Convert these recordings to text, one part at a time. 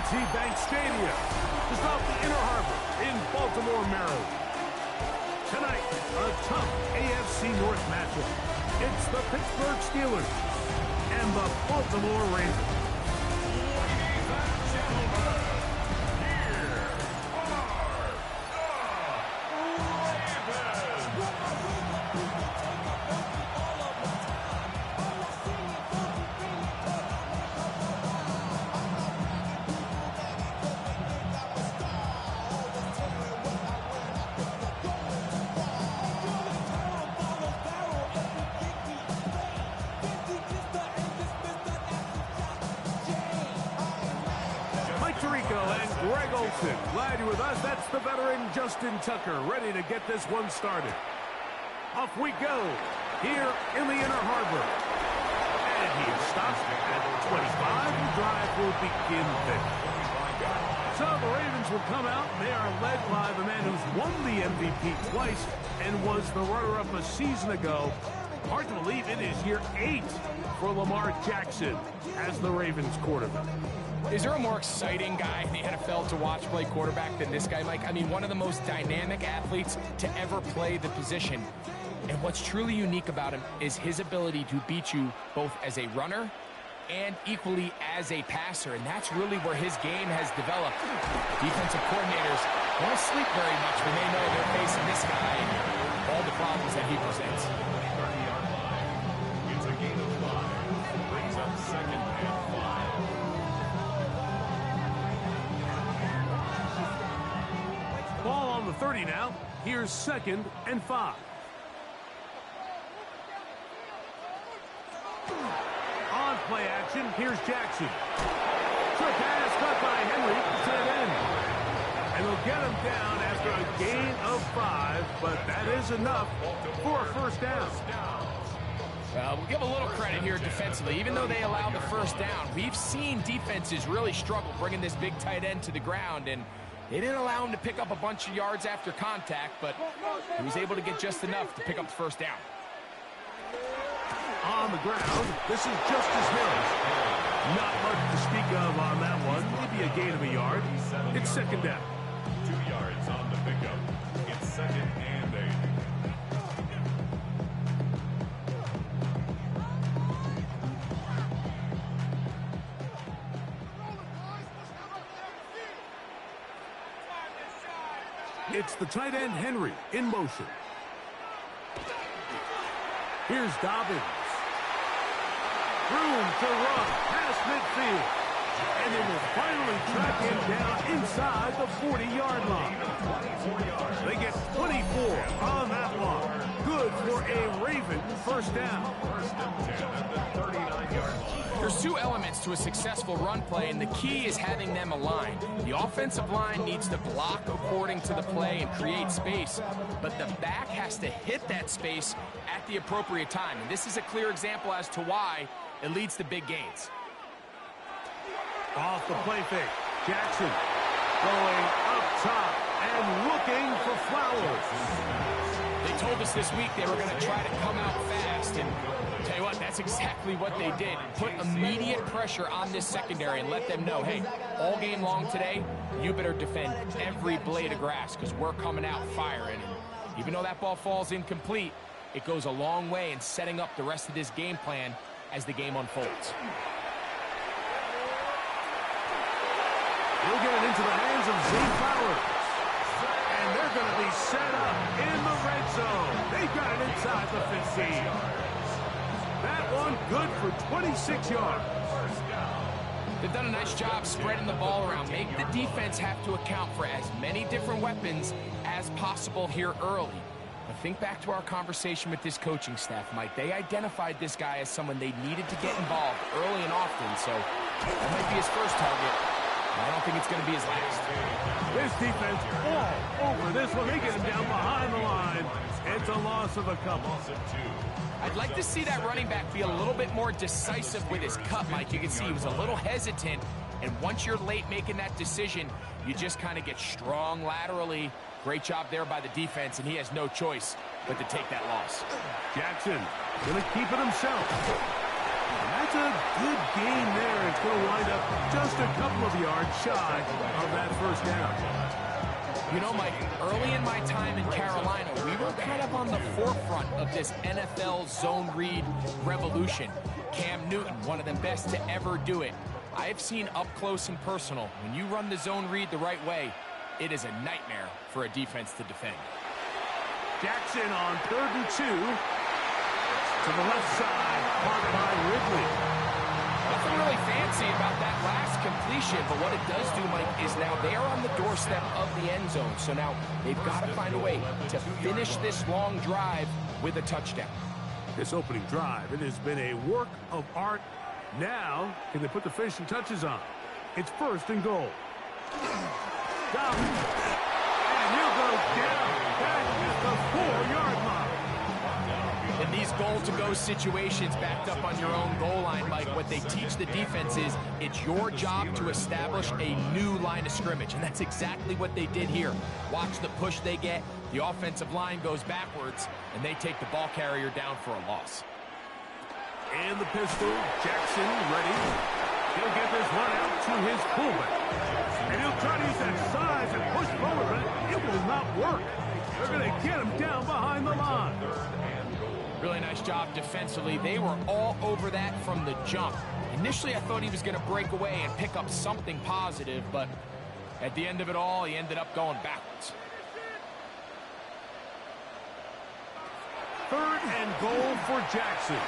Bank Stadium, just off the Inner Harbor in Baltimore, Maryland. Tonight, a tough AFC North matchup. It's the Pittsburgh Steelers and the Baltimore Ravens. Ladies and gentlemen, here glad you're with us. That's the veteran Justin Tucker, ready to get this one started. Off we go here in the Inner Harbor. And he stops at 25. The drive will begin there. So the Ravens will come out. They are led by the man who's won the MVP twice and was the runner-up a season ago. Hard to believe it is year 8 for Lamar Jackson as the Ravens quarterback. Is there a more exciting guy in the NFL to watch play quarterback than this guy, Mike? I mean, one of the most dynamic athletes to ever play the position. And what's truly unique about him is his ability to beat you both as a runner and equally as a passer. And that's really where his game has developed. Defensive coordinators won't sleep very much when they know they're facing this guy and all the problems that he presents. 30-yard line. It's a gain of 5. Brings up 2nd and 5. Ball on the 30 now. Here's 2nd and 5. On play action, here's Jackson. Short pass cut by Henry to the end. And they'll get him down after a gain of 5, but that is enough for a first down. We'll give a little credit here defensively. Even though they allowed the first down, we've seen defenses really struggle bringing this big tight end to the ground, and they didn't allow him to pick up a bunch of yards after contact, but he was able to get just enough to pick up the first down. On the ground, this is Justice Harris. Not much to speak of on that one. Maybe a gain of a yard. It's 2nd down. 2 yards on the pickup. It's 2nd and 8. It's the tight end, Henry, in motion. Here's Dobbins. Room to run past midfield. And they will finally track him down inside the 40-yard line. They get 24 on that one. Good for a Raven first down. 1st and 10 at the 39-yard line. There's 2 elements to a successful run play, and the key is having them aligned. The offensive line needs to block according to the play and create space, but the back has to hit that space at the appropriate time. And this is a clear example as to why it leads to big gains. Off the play fake. Jackson going up top and looking for Flowers. They told us this week they were going to try to come out fast, and tell you what, that's exactly what they did. Put immediate pressure on this secondary and let them know, hey, all game long today, you better defend every blade of grass because we're coming out firing. And even though that ball falls incomplete, it goes a long way in setting up the rest of this game plan as the game unfolds. We'll get it into the hands of Zay Flowers. And they're going to be set up in the red zone. They've got it inside the 15. That one good for 26 yards. They've done a nice job spreading the ball around. Make the defense have to account for as many different weapons as possible here early. But think back to our conversation with this coaching staff, Mike. They identified this guy as someone they needed to get involved early and often, so that might be his first target. I don't think it's going to be his last. This defense all over this one. They get him down behind the line. It's a loss of a couple. I'd like to see that running back be a little bit more decisive with his cut, Mike. You can see he was a little hesitant, and once you're late making that decision, you just kind of get strong laterally. Great job there by the defense, and he has no choice but to take that loss. Jackson going to keep it himself. And that That's a good game there. It's going to wind up just a couple of yards shy of that first down. You know, Mike, early in my time in Carolina, we were kind of on the forefront of this NFL zone read revolution. Cam Newton, one of the best to ever do it. I've seen up close and personal, when you run the zone read the right way, it is a nightmare for a defense to defend. Jackson on 3rd and 2. To the left side, caught by Ridley. Nothing really fancy about that last completion, but what it does do, Mike, is now they're on the doorstep of the end zone. So now they've got to find a way to finish this long drive with a touchdown. This opening drive, it has been a work of art. Now, can they put the finishing touches on? It's 1st and goal. Down. And he'll go down back at the 4-yard line. In these goal-to-go situations backed up on your own goal line, Mike, what they teach the defense is it's your job to establish a new line of scrimmage, and that's exactly what they did here. Watch the push they get. The offensive line goes backwards, and they take the ball carrier down for a loss. And the pistol, Jackson ready. He'll get this one out to his fullback. And he'll try to use that size and push forward, but it will not work. They're going to get him down behind the line. Really nice job defensively. They were all over that from the jump. Initially, I thought he was going to break away and pick up something positive, but at the end of it all, he ended up going backwards. 3rd and goal for Jackson.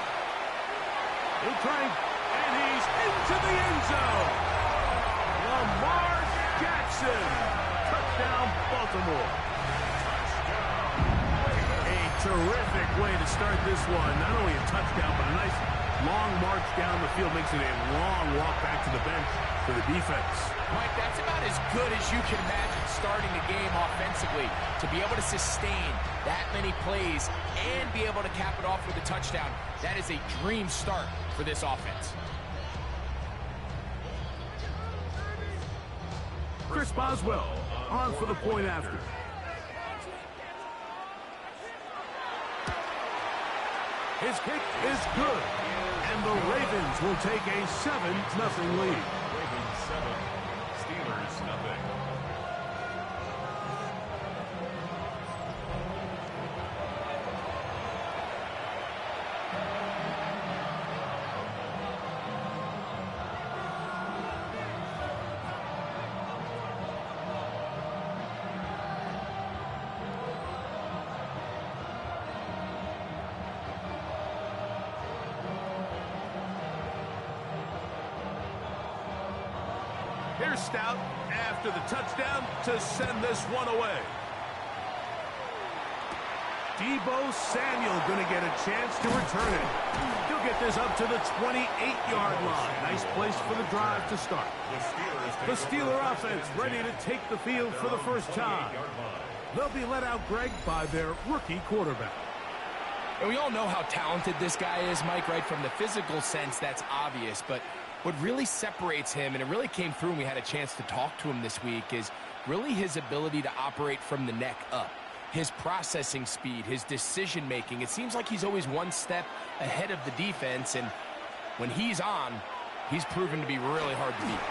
He'll try, and he's into the end zone. Lamar Jackson. Touchdown, Baltimore. Terrific way to start this one. Not only a touchdown, but a nice long march down the field. Makes it a long walk back to the bench for the defense. Mike, that's about as good as you can imagine starting a game offensively. To be able to sustain that many plays and be able to cap it off with a touchdown, that is a dream start for this offense. Chris Boswell on for the point after. His kick is good, and the Ravens will take a 7-0 lead. Ravens 7, Steelers nothing. Here's Stout after the touchdown to send this one away. Deebo Samuel going to get a chance to return it. He'll get this up to the 28-yard line. Nice place for the drive to start. The Steeler offense ready to take the field for the first time. They'll be let out, Greg, by their rookie quarterback. And we all know how talented this guy is, Mike, right? From the physical sense, that's obvious. But what really separates him, and it really came through when we had a chance to talk to him this week, is really his ability to operate from the neck up. His processing speed, his decision-making. It seems like he's always one step ahead of the defense, and when he's on, he's proven to be really hard to beat.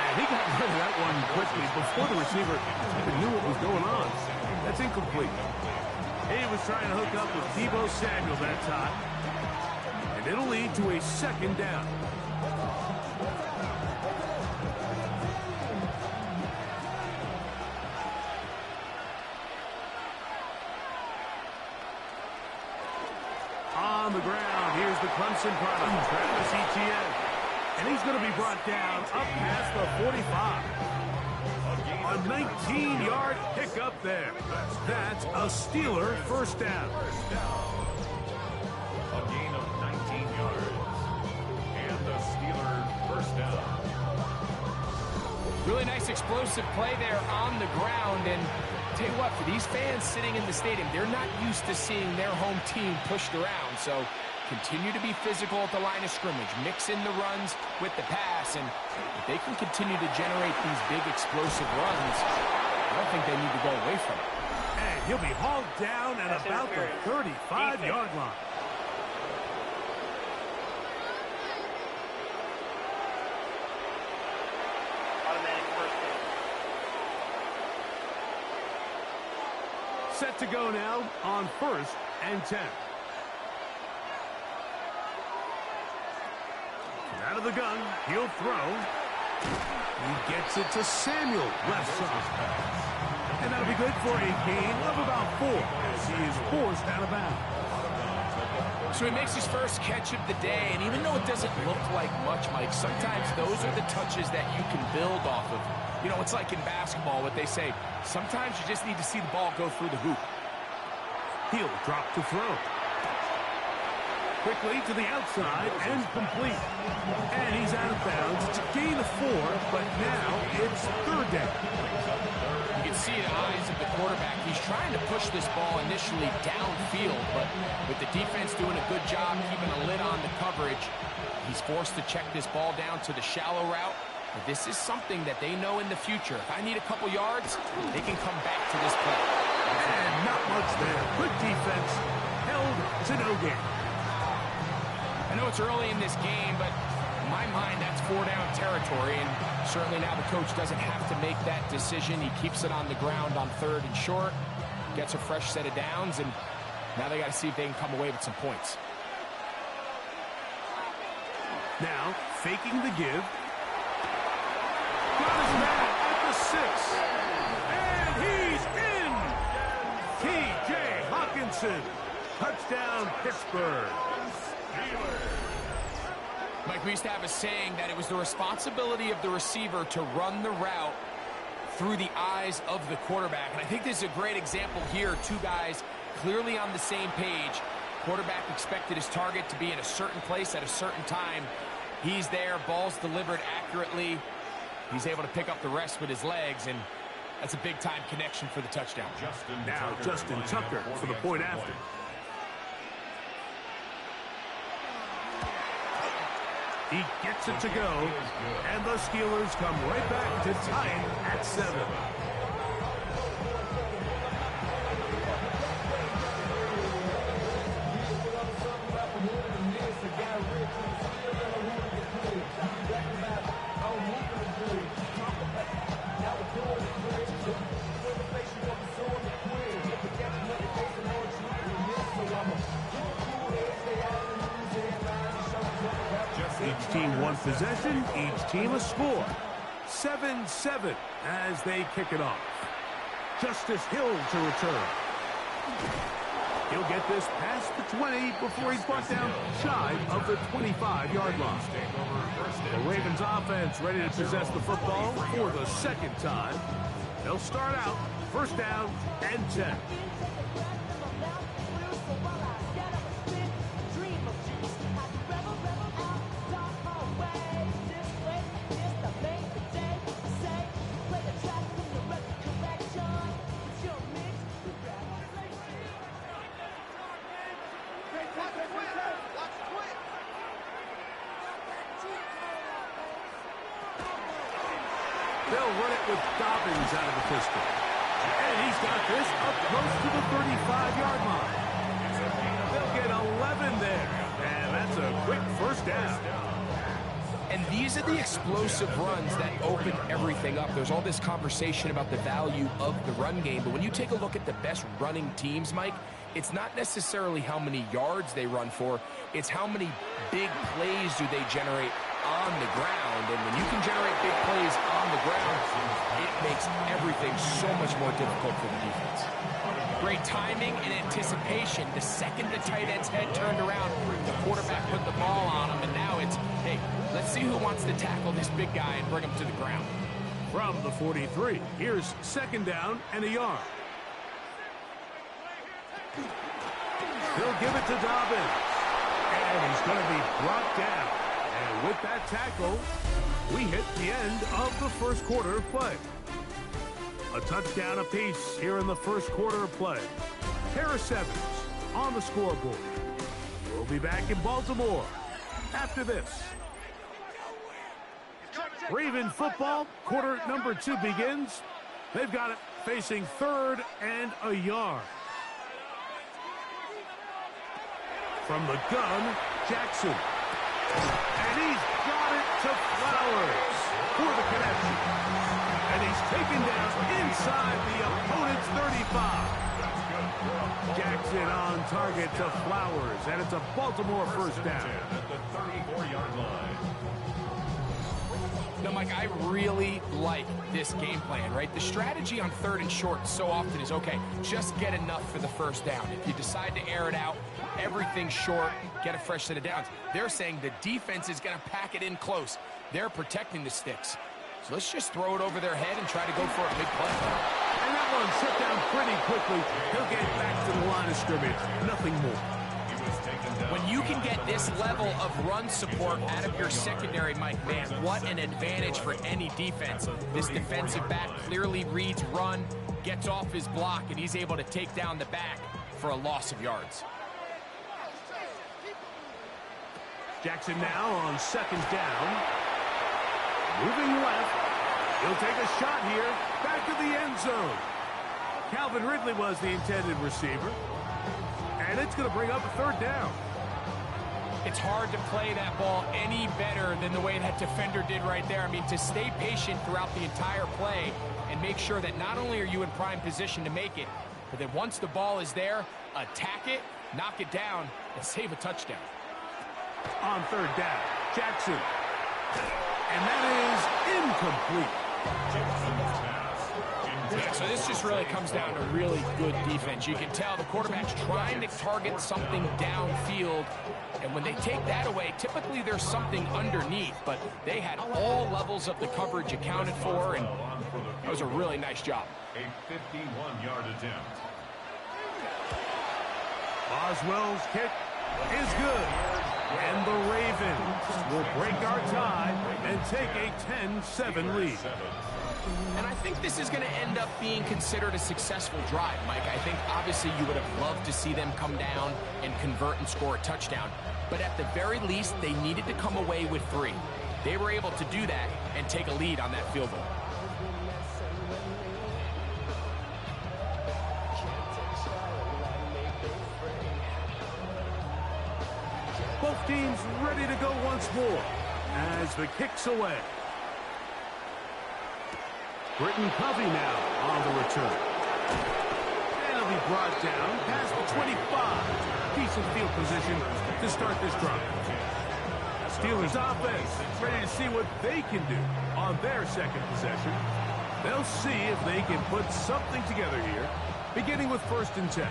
And he got rid of that one quickly before the receiver even knew what was going on. That's incomplete. He was trying to hook up with Deebo Samuel that time. And it'll lead to a 2nd down. On the ground, here's the Clemson product, Travis Etienne. And he's going to be brought down up past the 45. A 19-yard pickup there. That's a Steeler first down. A gain of 19 yards. And a Steeler first down. Really nice explosive play there on the ground. And tell you what, for these fans sitting in the stadium, they're not used to seeing their home team pushed around. So continue to be physical at the line of scrimmage. Mix in the runs with the pass. And if they can continue to generate these big explosive runs, I don't think they need to go away from it. And he'll be hauled down at about the 35-yard line. Set to go now on 1st and 10. Out of the gun, he'll throw. He gets it to Samuel, left side. And that'll be good for a gain of about 4 as he is forced out of bounds. So he makes his first catch of the day, and even though it doesn't look like much, Mike, sometimes those are the touches that you can build off of. You know, it's like in basketball, what they say, sometimes you just need to see the ball go through the hoop. He'll drop to throw. Quickly to the outside and complete. And he's out of bounds. It's a gain of 4, but now it's 3rd down. You can see the eyes of the quarterback. He's trying to push this ball initially downfield, but with the defense doing a good job keeping a lid on the coverage, he's forced to check this ball down to the shallow route. But this is something that they know in the future. If I need a couple yards, they can come back to this play. And not much there. Good defense. Held to no gain. I know it's early in this game, but in my mind, that's 4-down territory, and certainly now the coach doesn't have to make that decision. He keeps it on the ground on 3rd and short, gets a fresh set of downs, and now they got to see if they can come away with some points. Now, faking the give. Got his man at the 6. And he's in! T.J. Hawkinson. Touchdown, Pittsburgh. Mike, we used to have a saying that it was the responsibility of the receiver to run the route through the eyes of the quarterback. And I think this is a great example here. Two guys clearly on the same page. Quarterback expected his target to be in a certain place at a certain time. He's there, ball's delivered accurately. He's able to pick up the rest with his legs, and that's a big-time connection for the touchdown. Now Justin Tucker for the point after. He gets it to go, and the Steelers come right back to tie it at 7. Each team one possession, each team a score. 7-7 as they kick it off. Justice Hill to return. He'll get this past the 20 before he's brought down shy of the 25-yard line. The Ravens offense ready to possess the football for the second time. They'll start out 1st down and 10. They'll run it with Dobbins out of the pistol. And he's got this up close to the 35-yard line. They'll get 11 there. And that's a quick 1st down. And these are the explosive runs that open everything up. There's all this conversation about the value of the run game, but when you take a look at the best running teams, Mike, it's not necessarily how many yards they run for, it's how many big plays do they generate on the ground. And when you can generate big plays on the ground, it makes everything so much more difficult for the defense. Great timing and anticipation. The second the tight end's head turned around, the quarterback put the ball on him, and now it's, hey, let's see who wants to tackle this big guy and bring him to the ground. From the 43, here's 2nd down and a yard. He'll give it to Dobbins. And he's going to be brought down. And with that tackle, we hit the end of the 1st quarter of play. A touchdown apiece here in the 1st quarter of play. Harris Evans on the scoreboard. We'll be back in Baltimore after this. Raven football, quarter number 2 begins. They've got it facing 3rd and a yard. From the gun, Jackson. And he's got it to Flowers for the connection. And he's taken down inside the opponent's 35. it on target to Flowers, and it's a Baltimore first down. At the 34-yard line. No, Mike, I really like this game plan, right? The strategy on 3rd and short so often is, okay, just get enough for the first down. If you decide to air it out, everything's short, get a fresh set of downs. They're saying the defense is going to pack it in close. They're protecting the sticks. So let's just throw it over their head and try to go for a big play. And that one shut down pretty quickly. He'll get back to the line of scrimmage. Nothing more. When you can get this level of run support out of your secondary, Mike, man, what an advantage for any defense. This defensive back clearly reads run, gets off his block, and he's able to take down the back for a loss of yards. Jackson now on 2nd down. Moving left. He'll take a shot here. Back to the end zone. Calvin Ridley was the intended receiver. And it's going to bring up a 3rd down. It's hard to play that ball any better than the way that defender did right there. I mean, to stay patient throughout the entire play and make sure that not only are you in prime position to make it, but that once the ball is there, attack it, knock it down, and save a touchdown. On 3rd down, Jackson. And that is incomplete. Yeah, so this just really comes down to really good defense. You can tell the quarterback's trying to target something downfield, and when they take that away, typically there's something underneath, but they had all levels of the coverage accounted for, and that was a really nice job. A 51-yard attempt. Boswell's kick is good. And the Ravens will break our tie and take a 10-7 lead. And I think this is going to end up being considered a successful drive, Mike. I think obviously you would have loved to see them come down and convert and score a touchdown. But at the very least, they needed to come away with 3. They were able to do that and take a lead on that field goal. Both teams ready to go once more as the kick's away. Britton Covey now on the return. And he'll be brought down past the 25. Decent field position to start this drive. Steelers offense ready to see what they can do on their 2nd possession. They'll see if they can put something together here, beginning with 1st and 10.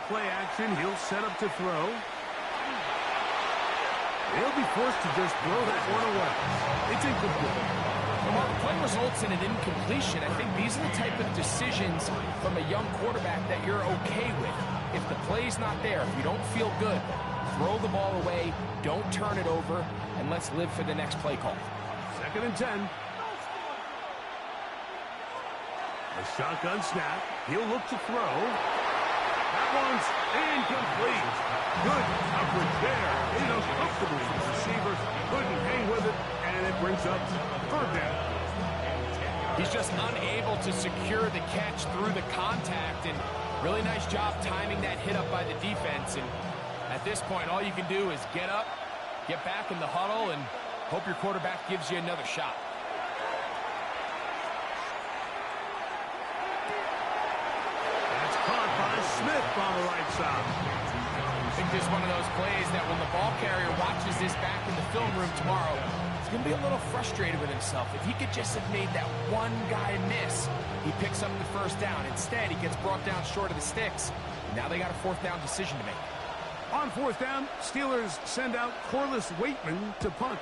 Play action, he'll set up to throw. He'll be forced to just throw that one away. It's incomplete. And while the play results in an incompletion, I think these are the type of decisions from a young quarterback that you're okay with. If the play's not there, if you don't feel good, throw the ball away, don't turn it over, and let's live for the next play call. 2nd and 10. A shotgun snap. He'll look to throw. That one's incomplete. Good coverage there. It's uncomfortable for the receiver. Couldn't hang with it, and it brings up 3rd down. He's just unable to secure the catch through the contact, and really nice job timing that hit up by the defense. And at this point, all you can do is get up, get back in the huddle, and hope your quarterback gives you another shot. Smith on the right side. I think this is one of those plays that when the ball carrier watches this back in the film room tomorrow, he's going to be a little frustrated with himself. If he could just have made that one guy miss, he picks up the 1st down. Instead, he gets brought down short of the sticks. Now they got a 4th down decision to make. On 4th down, Steelers send out Corliss Waitman to punt.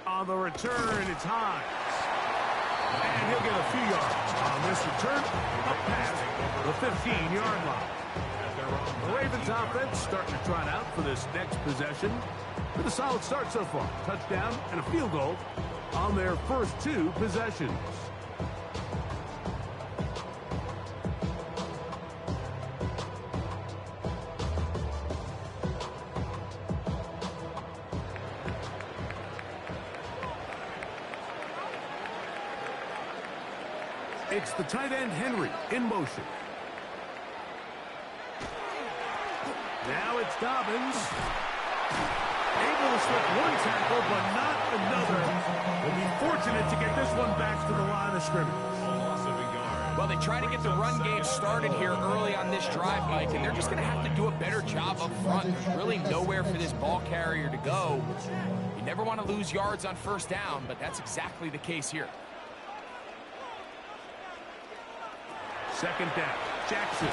On the return, it's Hines. And he'll get a few yards on this return, up past the 15-yard line. The Ravens offense starting to trot out for this next possession with a solid start so far. Touchdown and a field goal on their first 2 possessions. It's the tight end, Henry, in motion. Now it's Dobbins. Able to slip one tackle, but not another. Will be fortunate to get this one back to the line of scrimmage. Well, they try to get the run game started here early on this drive, Mike, and they're just going to have to do a better job up front. There's really nowhere for this ball carrier to go. You never want to lose yards on first down, but that's exactly the case here. Second down, Jackson.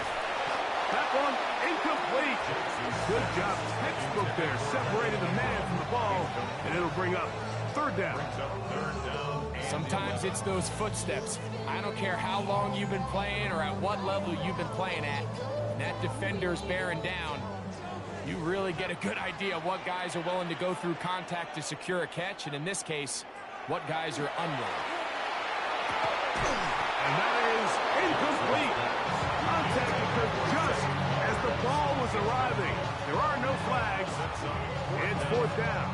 That one incomplete. Good job, textbook there, separating the man from the ball, and it'll bring up third down. Sometimes it's those footsteps. I don't care how long you've been playing or at what level you've been playing at. And that defender's bearing down. You really get a good idea of what guys are willing to go through contact to secure a catch, and in this case, what guys are unwilling. And that is incomplete. Contact occurred just as the ball was arriving. There are no flags. It's fourth down.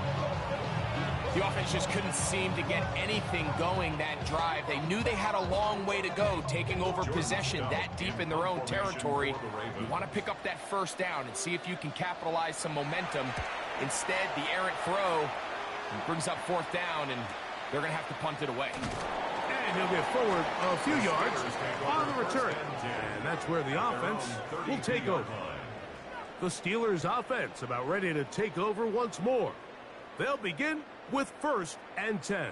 The offense just couldn't seem to get anything going that drive. They knew they had a long way to go, taking over possession that deep in their own territory. You want to pick up that first down and see if you can capitalize some momentum. Instead, the errant throw brings up fourth down, and they're going to have to punt it away. And he'll get forward a few yards on the return. And that's where the offense will take over. The Steelers' offense about ready to take over once more. They'll begin with 1st and 10.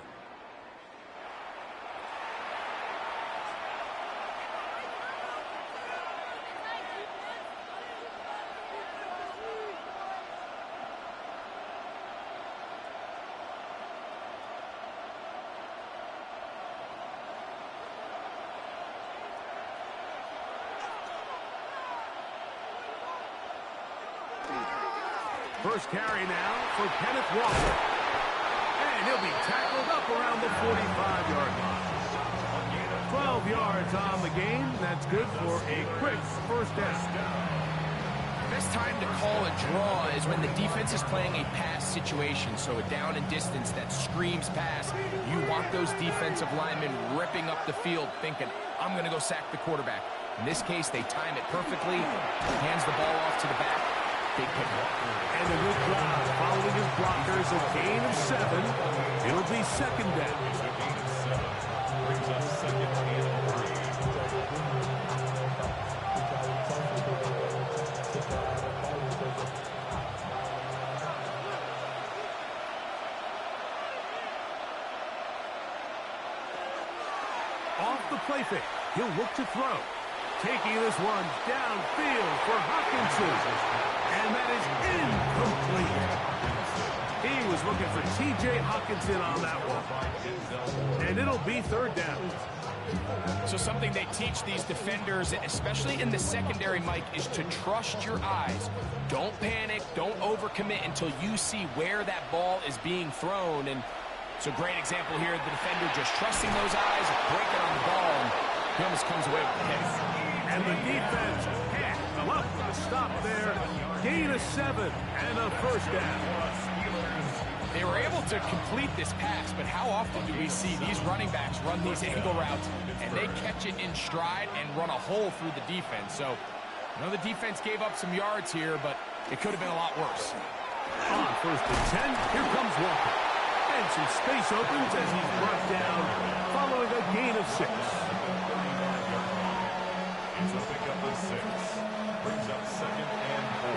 First carry now for Kenneth Walker. And he'll be tackled up around the 45-yard line. 12 yards on the game. That's good for a quick first down. Best time to call a draw is when the defense is playing a pass situation, so a down and distance that screams pass. You want those defensive linemen ripping up the field thinking, I'm going to go sack the quarterback. In this case, they time it perfectly, hands the ball off to the back. Big pickup. And a good job following his blockers, a gain of 7. It'll be second down. Brings us second and 3. Off the play fake, he'll look to throw. Taking this one downfield for Hockenson. And that is incomplete. He was looking for T.J. Hockenson on that one. And it'll be third down. So something they teach these defenders, especially in the secondary, Mike, is to trust your eyes. Don't panic, don't overcommit until you see where that ball is being thrown. And it's a great example here, the defender just trusting those eyes, breaking on the ball, and he almost comes away with the hit. And the defense can't come up with a stop there. Gain of 7 and a first down. They were able to complete this pass, but how often do we see these running backs run these angle routes and they catch it in stride and run a hole through the defense? So, I know the defense gave up some yards here, but it could have been a lot worse. On 1st and 10, here comes Walker. And some space opens as he's brought down following a gain of 6. It's a pickup of 6. Brings up second and 4.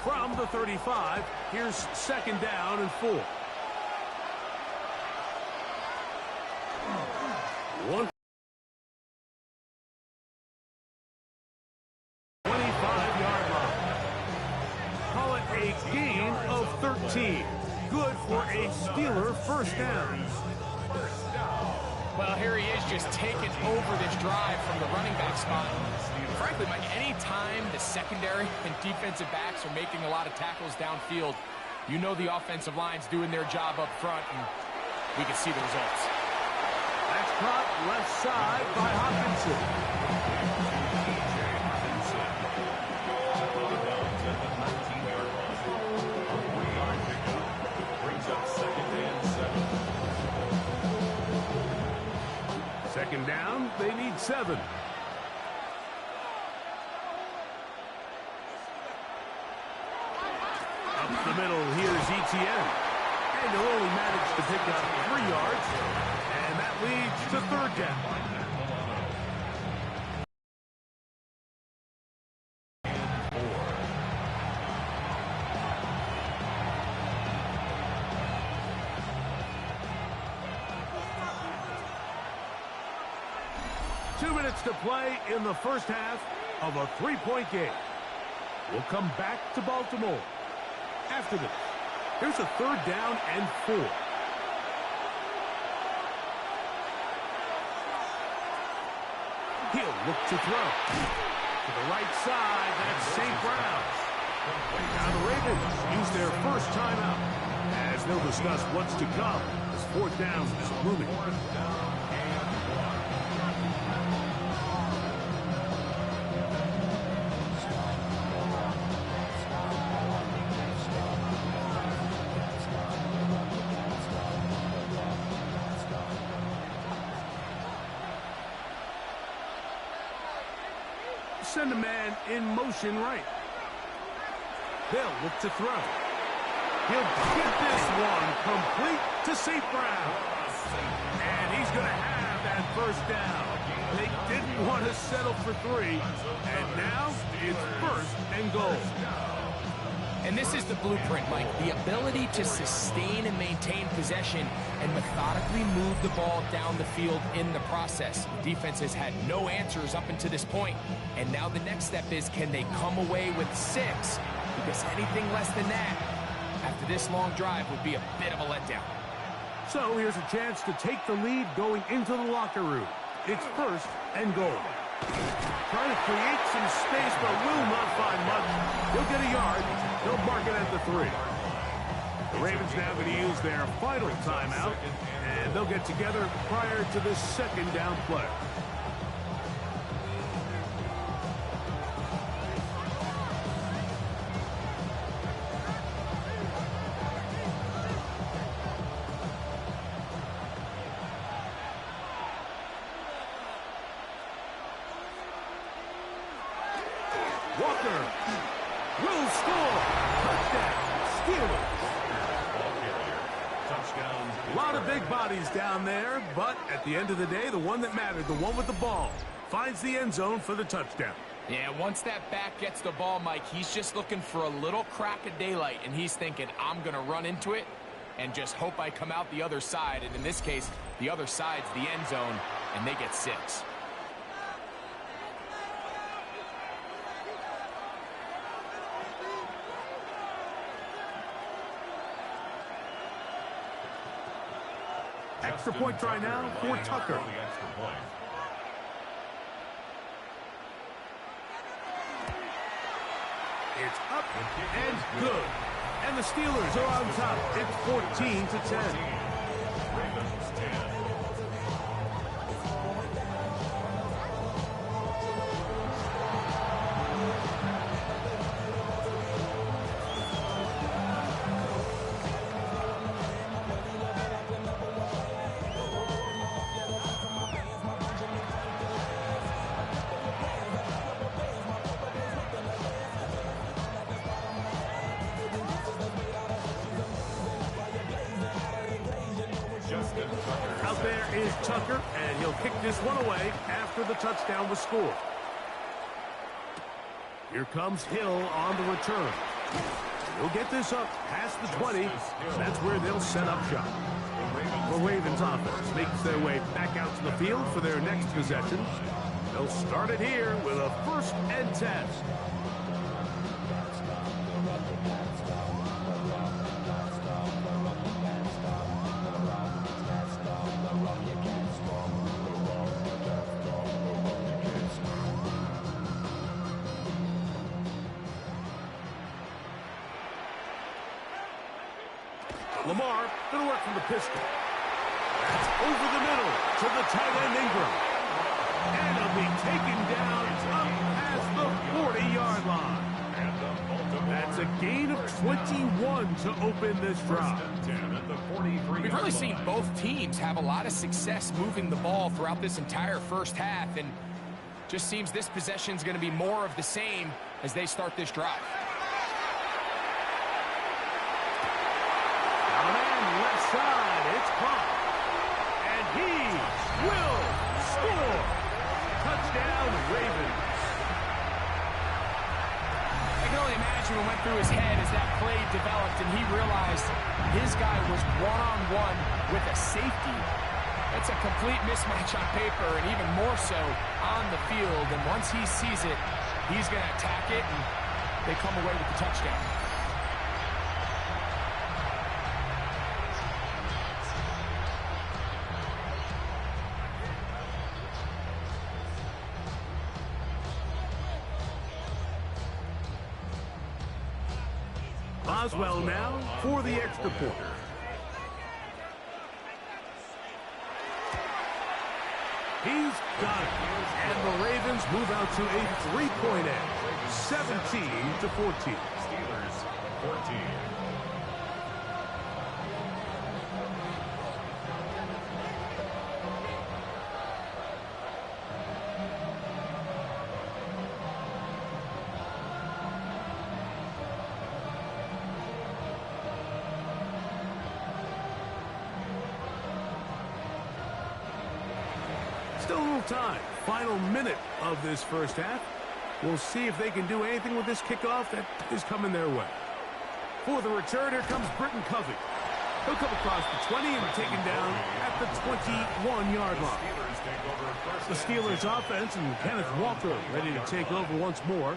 From the 35, here's second down and 4. 25-yard line. Call it a gain of 13. Good for a Steeler first down. Well, here he is just taking over this drive from the running back spot. Frankly, Mike, any time the secondary and defensive backs are making a lot of tackles downfield, you know the offensive line's doing their job up front, and we can see the results. That's caught left side by Hockenson. Brings up second and 7. need 7. Up the middle, here's ETN. And he'll only manage to pick up 3 yards. And that leads to 3rd down. 2 minutes to play in the first half of a 3-point game. We'll come back to Baltimore after this. Here's a 3rd down and 4. He'll look to throw. To the right side, that's St. Brown's. Now the Ravens use their first timeout. As they'll discuss what's to come as 4th down is looming. Send a man in motion right. They'll look to throw. He'll get this one complete to St. Brown. And he's going to have that 1st down. They didn't want to settle for 3. And now it's 1st and goal. And this is the blueprint, Mike. The ability to sustain and maintain possession and methodically move the ball down the field in the process. The defense has had no answers up until this point. And now the next step is, can they come away with 6? Because anything less than that, after this long drive, would be a bit of a letdown. So here's a chance to take the lead going into the locker room. It's 1st and goal. Trying to create some space, but will not find much. He'll get a yard. They'll mark it at the 3. The Ravens now going to use their final timeout, and they'll get together prior to this 2nd down play. Walker will score. Touchdown, Steelers. A lot of big bodies down there, but at the end of the day, the one that mattered, the one with the ball, finds the end zone for the touchdown. Yeah, once that back gets the ball, Mike, he's just looking for a little crack of daylight, and he's thinking, I'm going to run into it and just hope I come out the other side. And in this case, the other side's the end zone, and they get 6. Extra point try now for Tucker. It's up and good. And the Steelers are on top. It's 14-10. Ravens 10. Out there is Tucker, and he'll kick this one away after the touchdown was scored. Here comes Hill on the return. He'll get this up past the 20. That's where they'll set up shop. The Ravens offense makes their way back out to the field for their next possession. They'll start it here with a 1st and 10. Lamar going to work from the pistol. That's over the middle to the tight end Ingram. And he'll be taken down up past the 40-yard line. That's a gain of 21 to open this drive. We've really seen both teams have a lot of success moving the ball throughout this entire first half, and just seems this possession is going to be more of the same as they start this drive. Down and left side, it's caught. And he will score. Touchdown, Ravens. I can only imagine what went through his head as that play developed and he realized his guy was one-on-one with a safety. It's a complete mismatch on paper and even more so on the field. And once he sees it, he's going to attack it, and they come away with the touchdown. Boswell now for the extra point. He's got it. And the Ravens move out to a 3-point edge, 17-14. Steelers 14. Still a little time. Final minute of this first half. We'll see if they can do anything with this kickoff that is coming their way. For the return, here comes Britton Covey. He'll come across the 20 and taken down at the 21-yard line. The Steelers offense and Kenneth Walker ready to take over once more.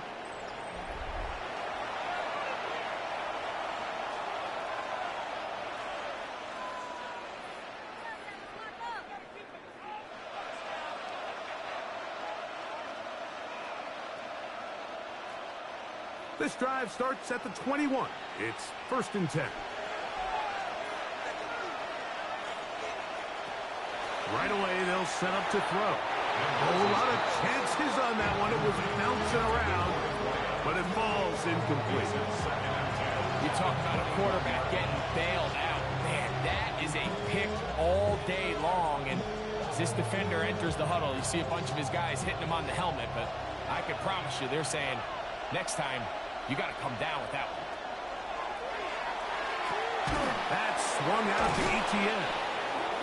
This drive starts at the 21. It's 1st and 10. Right away, they'll set up to throw. A whole lot of chances on that one. It was bouncing around, but it falls incomplete. You talk about a quarterback getting bailed out. Man, that is a pick all day long. And as this defender enters the huddle, you see a bunch of his guys hitting him on the helmet. But I can promise you, they're saying, next time, you got to come down with that one. That's swung out to ETN.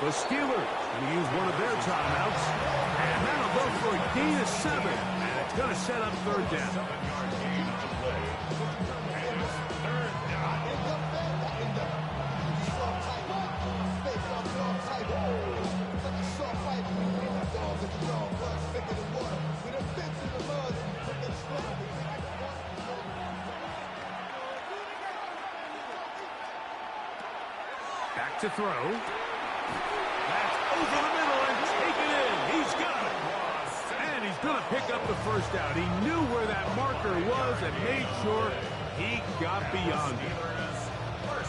The Steelers going to use one of their timeouts. And that'll go for a gain of 7. And it's going to set up 3rd down. 7-yard gain to play. And it's 3rd down. Back to throw. That's over the middle and taken in. He's got it. And he's going to pick up the first down. He knew where that marker was and made sure he got beyond it.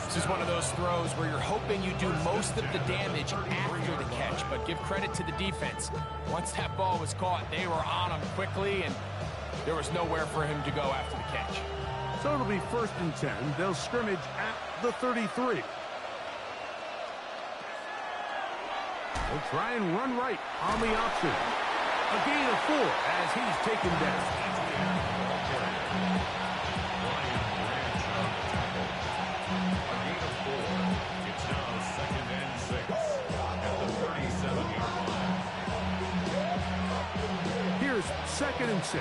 This is one of those throws where you're hoping you do most of the damage after the catch, but give credit to the defense. Once that ball was caught, they were on him quickly, and there was nowhere for him to go after the catch. So it'll be 1st and 10. They'll scrimmage at the 33. They'll try and run right on the option. A gain of 4 as he's taken down. It's now 2nd and 6 at the 37-yard line. Here's 2nd and 6.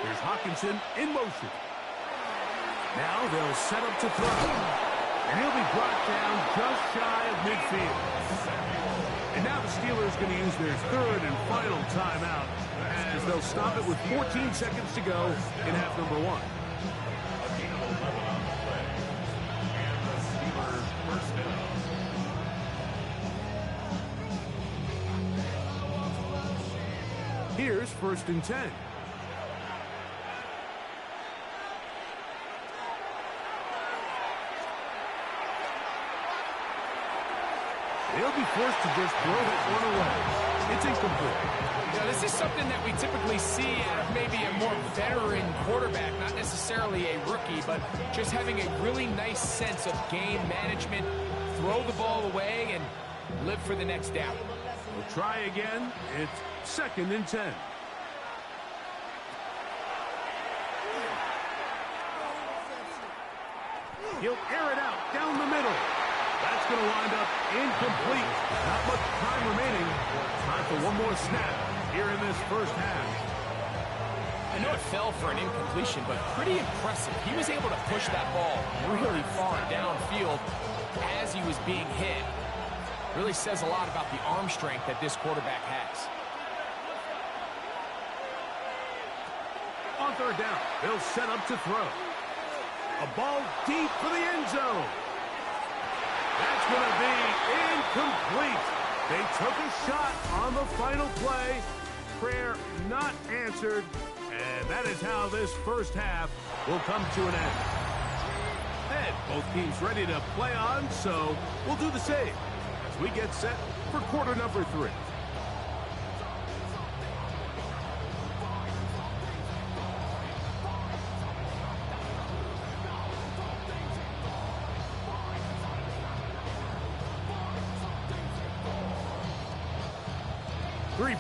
Here's Hawkinson in motion. Now they'll set up to throw. And he'll be brought down just shy of midfield. And now the Steelers going to use their 3rd and final timeout as they'll stop it with 14 seconds to go in half number 1. A gain of 11 on the play. And the Steelers first down. Here's 1st and 10. They'll be forced to just throw that one away. It's incomplete. You know, this is something that we typically see out of maybe a more veteran quarterback, not necessarily a rookie, but just having a really nice sense of game management, throw the ball away, and live for the next down. We'll try again. It's 2nd and 10. He'll air it out down the middle. That's going to wind up incomplete. Not much time remaining. Time for one more snap here in this first half. I know it fell for an incompletion, but pretty impressive. He was able to push that ball really far downfield as he was being hit. Really says a lot about the arm strength that this quarterback has. On 3rd down, they'll set up to throw. A ball deep for the end zone. That's going to be incomplete. They took a shot on the final play. Prayer not answered. And that is how this first half will come to an end. And both teams ready to play on, so we'll do the same as we get set for quarter number 3.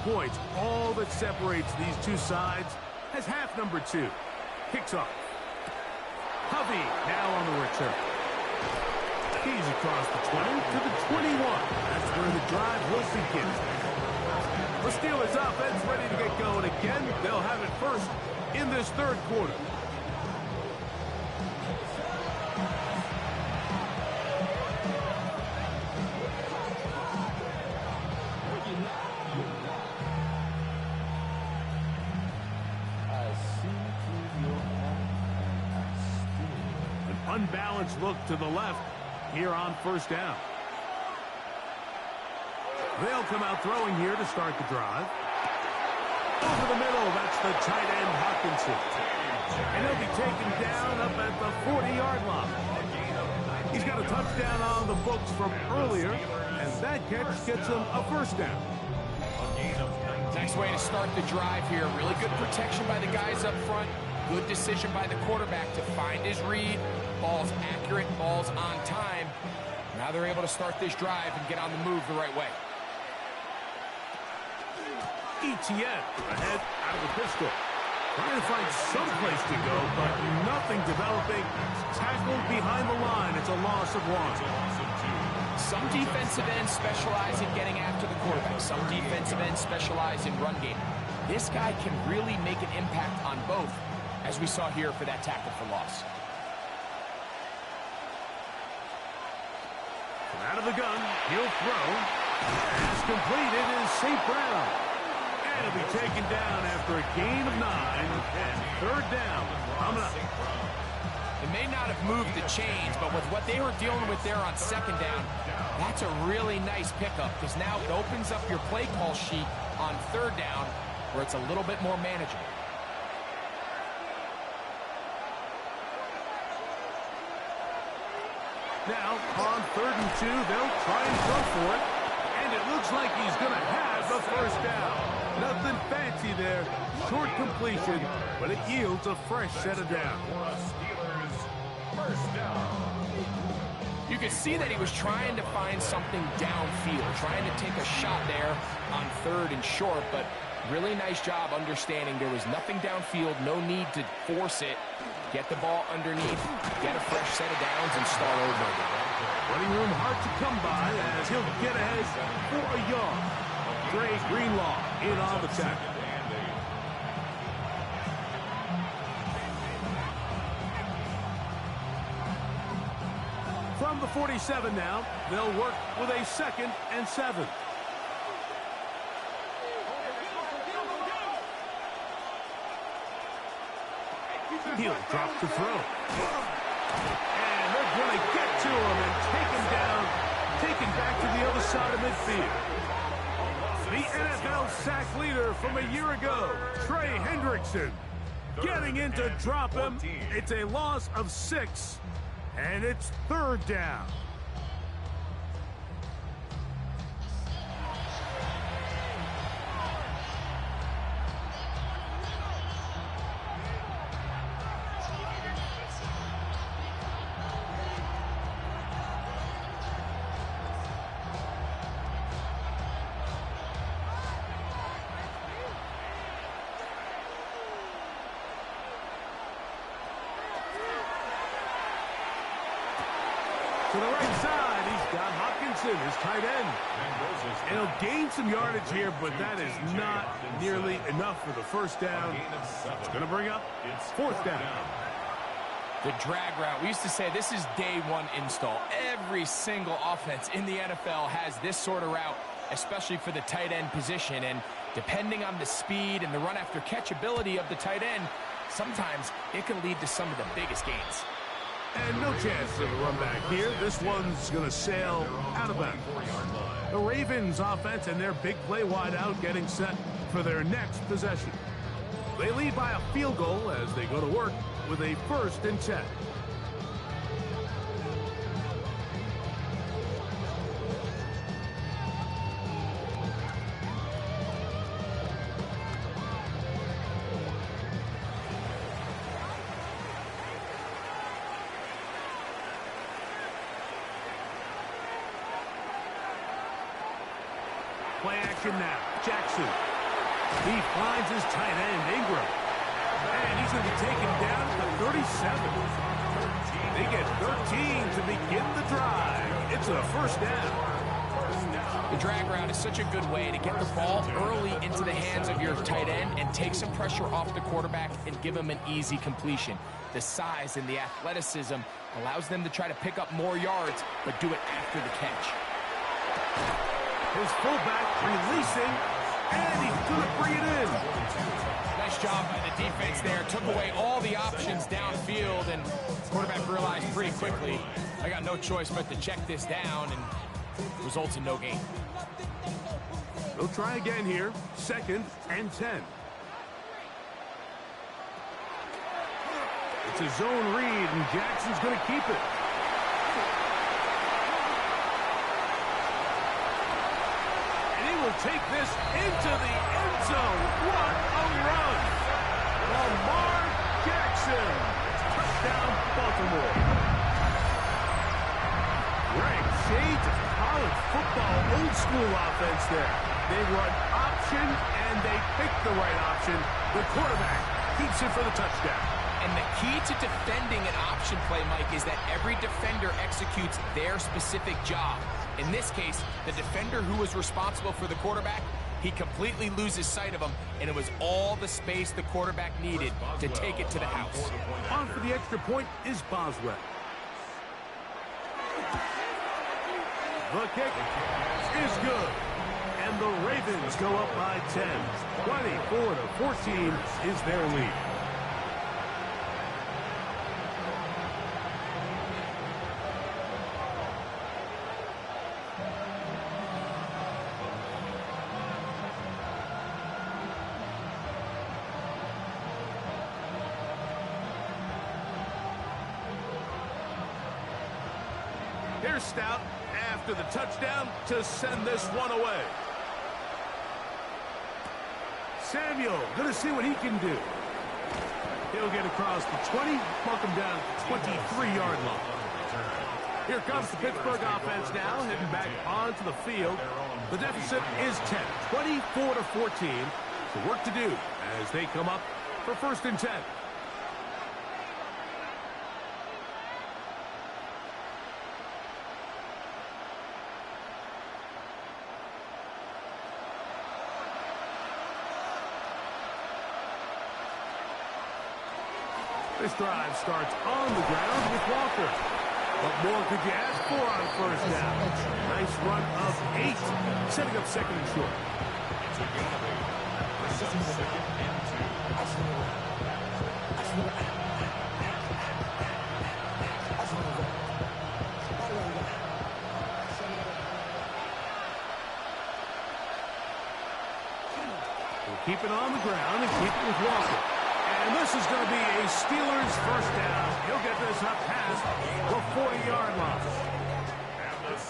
Points, all that separates these two sides, as half number 2 kicks off. Hovey now on the return. He's across the 20 to the 21. That's where the drive will begin. The Steelers offense ready to get going again. They'll have it first in this 3rd quarter. Unbalanced look to the left here on 1st down. They'll come out throwing here to start the drive. Over the middle, that's the tight end Hawkinson. And he'll be taken down up at the 40-yard line. He's got a touchdown on the books from earlier, and that catch gets him a 1st down. Nice way to start the drive here. Really good protection by the guys up front. Good decision by the quarterback to find his read. Ball's accurate, ball's on time. Now they're able to start this drive and get on the move the right way. ETN ahead out of the pistol. Trying to find some place to go, but nothing developing. Tackled behind the line. It's a loss of 1. Some defensive ends specialize in getting after the quarterback. Some defensive ends specialize in run game. This guy can really make an impact on both, as we saw here for that tackle for loss. From out of the gun, he'll throw. Pass completed is St. Brown. And he'll be taken down after a gain of 9 and 3rd down. Coming up. It may not have moved the chains, but with what they were dealing with there on 2nd down, that's a really nice pickup, because now it opens up your play call sheet on 3rd down where it's a little bit more manageable. Now, on 3rd and 2, they'll try and go for it. And it looks like he's going to have the 1st down. Nothing fancy there. Short completion, but it yields a fresh set of downs. You could see that he was trying to find something downfield, trying to take a shot there on 3rd and short, but really nice job understanding there was nothing downfield, no need to force it. Get the ball underneath, get a fresh set of downs, and start over. Running room hard to come by as he'll get ahead for a yard. Dre Greenlaw in on the tackle. From the 47 now, they'll work with a 2nd and 7. He'll drop the throw. And they're going to get to him and take him down, taken back to the other side of midfield. The NFL sack leader from a year ago, Trey Hendrickson, getting in to drop him. It's a loss of 6, and it's 3rd down. to the right side. He's got Hopkinson, his tight end. And he'll gain some yardage here, but that is not nearly enough for the first down. It's going to bring up fourth down. The drag route. We used to say this is day one install. Every single offense in the NFL has this sort of route, especially for the tight end position. And depending on the speed and the run after catch ability of the tight end, sometimes it can lead to some of the biggest gains. And no chance of a run back here. This one's going to sail out of bounds. The Ravens offense and their big play wide out getting set for their next possession. They lead by a field goal as they go to work with a 1st and 10. Play action now. Jackson. He finds his tight end, Ingram. And he's going to be taken down at the 37. They get 13 to begin the drive. It's a 1st down. The drag route is such a good way to get the ball early into the hands of your tight end and take some pressure off the quarterback and give him an easy completion. The size and the athleticism allows them to try to pick up more yards, but do it after the catch. His fullback releasing, and he's going to bring it in. Nice job by the defense there. Took away all the options downfield, and the quarterback realized pretty quickly, I got no choice but to check this down, and results in no gain. They'll try again here. 2nd and 10. It's a zone read, and Jackson's going to keep it. Will take this into the end zone. What a run! Lamar Jackson. Touchdown, Baltimore. Right, shades of college football, old school offense there. They run option, and they pick the right option. The quarterback keeps it for the touchdown. And the key to defending an option play, Mike, is that every defender executes their specific job. In this case, the defender who was responsible for the quarterback, he completely loses sight of him, and it was all the space the quarterback needed to take it to the house. On for the extra point is Boswell. The kick is good. And the Ravens go up by 10. 24-14 is their lead. Here's Stout after the touchdown to send this one away. Samuel going to see what he can do. He'll get across the 20, mark him down at the 23-yard line. Here comes the Pittsburgh offense now, heading back onto the field. The deficit is 10, 24-14. The work to do as they come up for 1st and 10. This drive starts on the ground with Walker. What more could you ask for on 1st down? Nice run of 8, setting up 2nd and short. It's a gain of 8. This is 2nd and 2. We'll keep it on the ground and keep it with Walker. And this is going to be a Steelers 1st down. He'll get this up past the 40-yard line.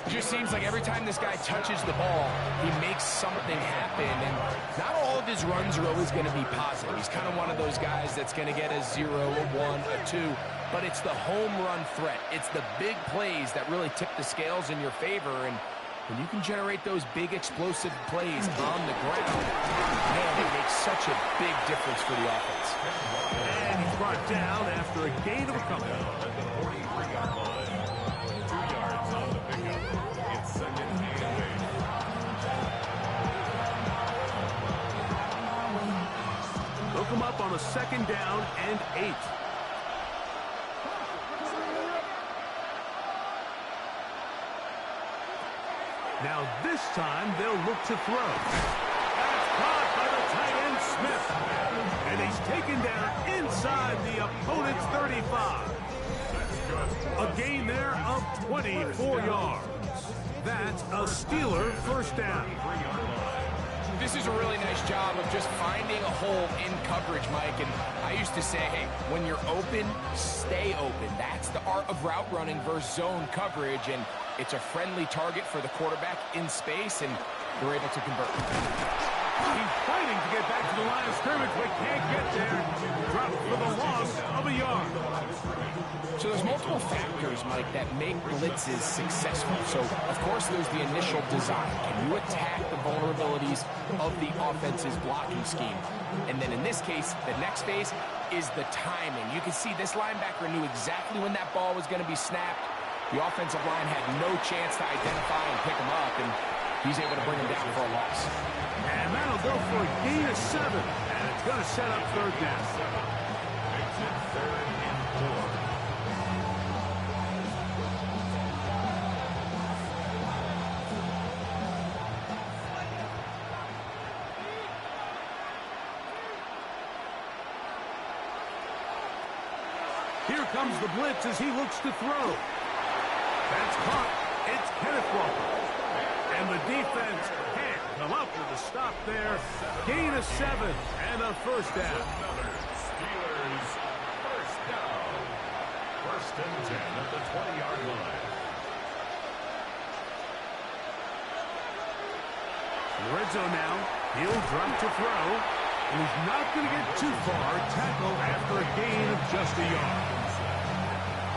It just seems like every time this guy touches the ball, he makes something happen. And not all of his runs are always going to be positive. He's kind of one of those guys that's going to get a 0, a 1, a 2. But it's the home run threat. It's the big plays that really tip the scales in your favor. And when you can generate those big explosive plays on the ground, man, it makes such a big difference for the offense. And he's brought down after a gain of a couple. At the 43-yard line. 2 yards. go. It's second and 8. They'll come up on a second down and 8. Now this time they'll look to throw. That's caught by the tight end Smith. And he's taken down inside the opponent's 35. A gain there of 24 yards. That's a Steeler first down. This is a really nice job of just finding a hole in coverage, Mike. And I used to say, hey, when you're open, stay open. That's the art of route running versus zone coverage. And it's a friendly target for the quarterback in space, and they're able to convert. He's fighting to get back to the line of scrimmage, but can't get there. Dropped for the loss of a yard. So there's multiple factors, Mike, that make blitzes successful. So, of course, there's the initial design. Can you attack the vulnerabilities of the offense's blocking scheme? And then in this case, the next phase is the timing. You can see this linebacker knew exactly when that ball was going to be snapped. The offensive line had no chance to identify and pick him up, and he's able to bring him down for a loss. And that'll go for a gain of 7, and it's going to set up third down. Makes it third and 4. Here comes the blitz as he looks to throw. That's caught. It's Kenneth Walker. And the defense can't come up with a stop there. Gain of 7 and a first down. Steelers first down. First and 10 at the 20-yard line. Red zone now. He'll drop to throw. And he's not going to get too far. Tackle after a gain of just a yard.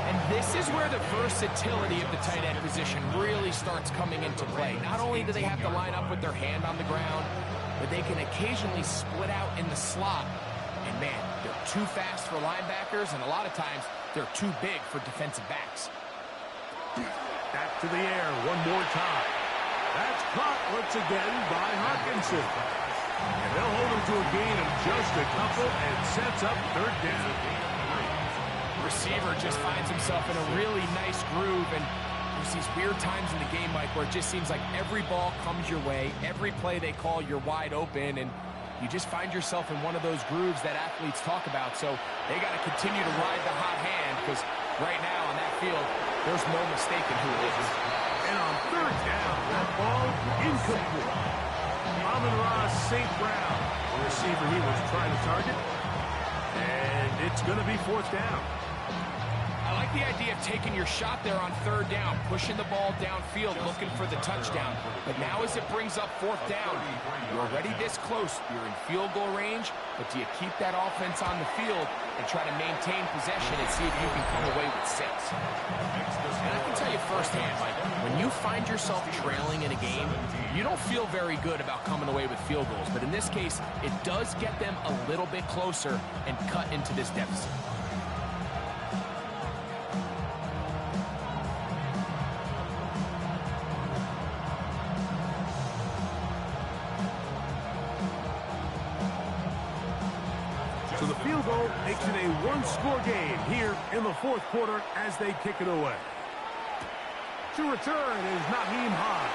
And this is where the versatility of the tight end position really starts coming into play. Not only do they have to line up with their hand on the ground, but they can occasionally split out in the slot. And man, they're too fast for linebackers, and a lot of times they're too big for defensive backs. Back to the air one more time. That's caught once again by Hawkinson. And they'll hold him to a gain of just a couple and sets up third down. Receiver just finds himself in a really nice groove, and there's these weird times in the game, Mike, where it just seems like every ball comes your way, every play they call, you're wide open, and you just find yourself in one of those grooves that athletes talk about. So they got to continue to ride the hot hand, because right now on that field, there's no mistaking who it is. And on third down, that ball incomplete. Amon-Ra St. Brown, the receiver he was trying to target, and it's going to be fourth down. I like the idea of taking your shot there on third down, pushing the ball downfield, looking for the touchdown. But now as it brings up fourth down, you're already this close. You're in field goal range, but do you keep that offense on the field and try to maintain possession and see if you can come away with 6? And I can tell you firsthand, Mike, when you find yourself trailing in a game, you don't feel very good about coming away with field goals. But in this case, it does get them a little bit closer and cut into this deficit. So the field goal makes it a one-score game here in the fourth quarter as they kick it away. To return is Naheem High.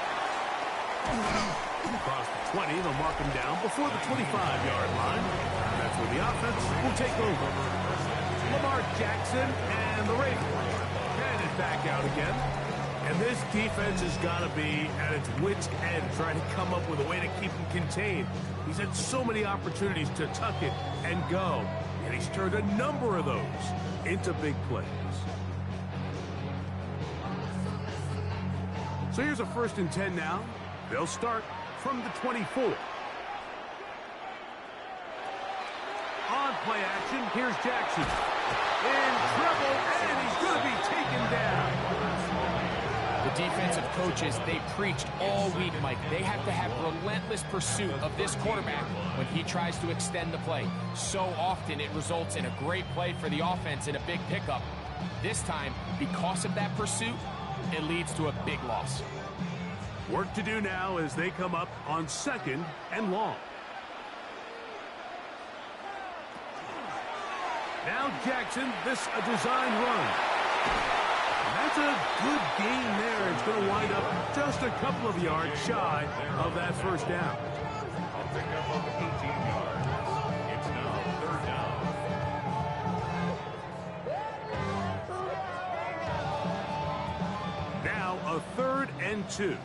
Across the 20, they'll mark him down before the 25-yard line. That's where the offense will take over. Lamar Jackson and the Ravens headed back out again. And this defense has got to be at its wits' end, trying to come up with a way to keep him contained. He's had so many opportunities to tuck it and go, and he's turned a number of those into big plays. So here's a 1st and 10 now. They'll start from the 24. On play action, here's Jackson. In trouble, and he's going to be taken down. The defensive coaches, they preached all week, Mike. They have to have relentless pursuit of this quarterback when he tries to extend the play. So often it results in a great play for the offense and a big pickup. This time, because of that pursuit, it leads to a big loss. Work to do now as they come up on 2nd and long. Now Jackson, this a design run. And that's a good gain there. It's going to wind up just a couple of yards shy of that first down. I'll pick up on 18 yards. It's now 3rd down. Now a 3rd and 2.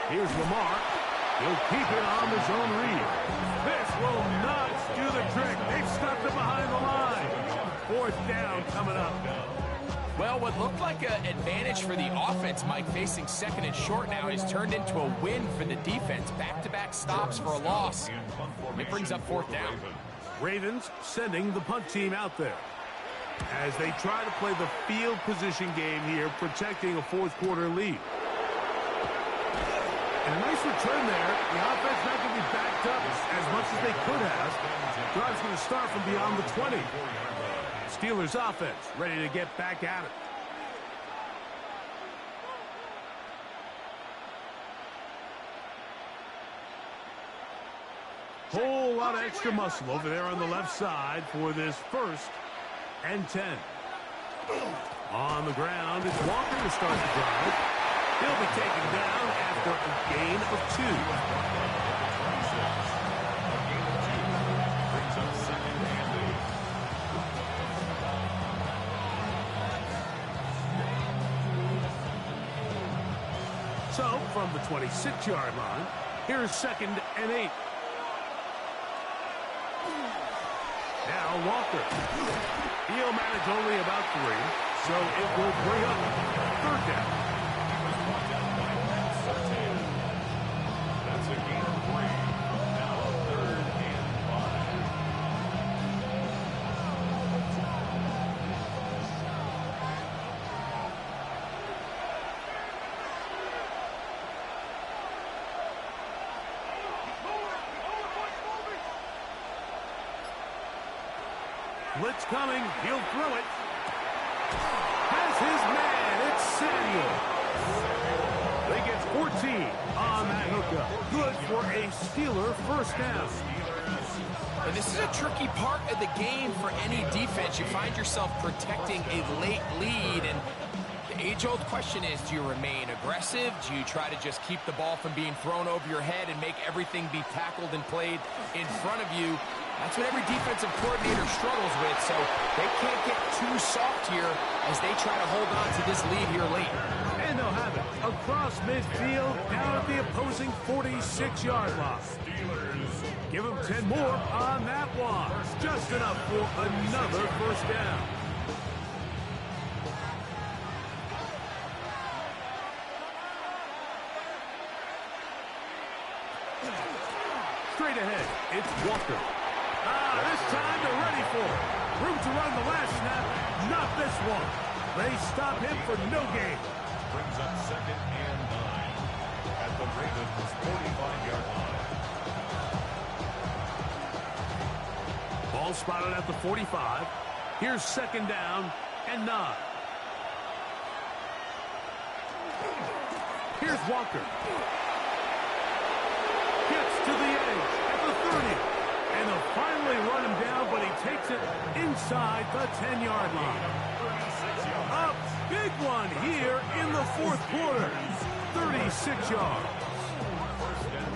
Here's Lamar. He'll keep it on the zone read. This will not do the trick. They've stopped it behind the line. 4th down coming up. Well, what looked like an advantage for the offense, Mike, facing 2nd and short now, has turned into a win for the defense. Back-to-back stops for a loss. It brings up 4th down. Ravens sending the punt team out there as they try to play the field position game here, protecting a 4th quarter lead. And a nice return there. The offense not going to be backed up as much as they could have. Drive's going to start from beyond the 20. Steelers offense ready to get back at it. Whole lot of extra muscle over there on the left side for this 1st and 10. On the ground, it's Walker to start the drive. He'll be taken down after a gain of 2. Brings up 2nd and 8. So, from the 26-yard line, here's 2nd and 8. Now Walker. He'll manage only about 3, so it will bring up 3rd down. That's a gain of 3. Now 3rd and 5. Blitz coming. He'll throw it. Has his man. It's Samuel. They get 14 on that hookup. Good for a Steeler 1st down. And this is a tricky part of the game for any defense. You find yourself protecting a late lead, and the age-old question is, do you remain aggressive? Do you try to just keep the ball from being thrown over your head and make everything be tackled and played in front of you? That's what every defensive coordinator struggles with, so they can't get too soft here as they try to hold on to this lead here late. And they'll have it across midfield, down at the opposing 46-yard line. Give them 10 more on that one. Just enough for another 1st down. Straight ahead, it's Walker. This time they're ready for it. Room to run the last snap, not this one. They stop him for no gain. Brings up 2nd and 9 at the Ravens' 45-yard line. Ball spotted at the 45. Here's 2nd down and 9. Here's Walker. Gets to the edge at the 30. And they'll finally run him down, but he takes it inside the 10-yard line. A big one here in the 4th quarter. 36 yards.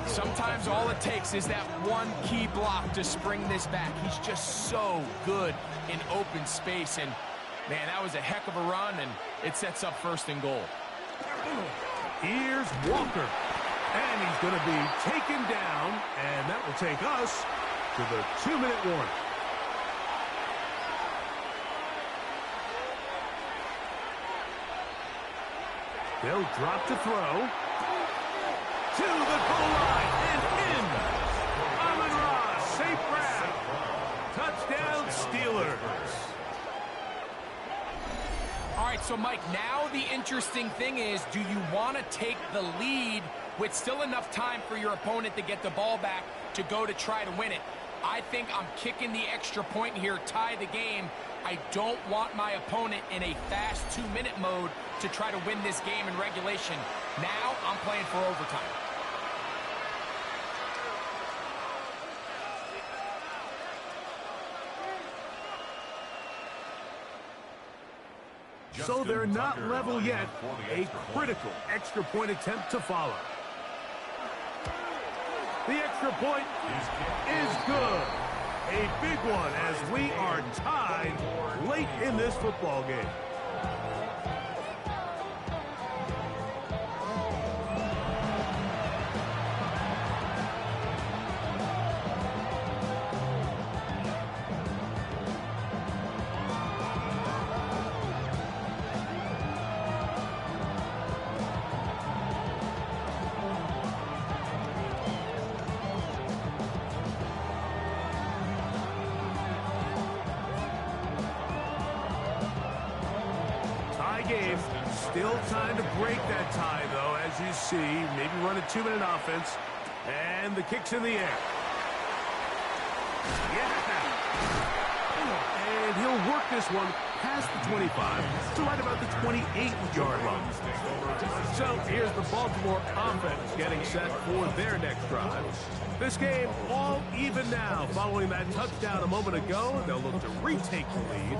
Sometimes all it takes is that one key block to spring this back. He's just so good in open space. And, man, that was a heck of a run, and it sets up 1st and goal. Here's Walker. And he's going to be taken down, and that will take us to the 2-minute warning. They'll drop to throw. To the goal line and in. Amon-Ra, safe grab. Touchdown, Steelers. All right, so, Mike, now the interesting thing is, do you want to take the lead with still enough time for your opponent to get the ball back to go to try to win it? I think I'm kicking the extra point here, tie the game. I don't want my opponent in a fast 2-minute mode to try to win this game in regulation. Now I'm playing for overtime. So they're not level yet. A critical extra point attempt to follow. The extra point is good. A big one as we are tied late in this football game. Game. Still time to break that tie, though, as you see. Maybe run a 2-minute offense. And the kick's in the air. Yeah. And he'll work this one past the 25 to right about the 28-yard line. So here's the Baltimore offense getting set for their next drive. This game all even now. Following that touchdown a moment ago, they'll look to retake the lead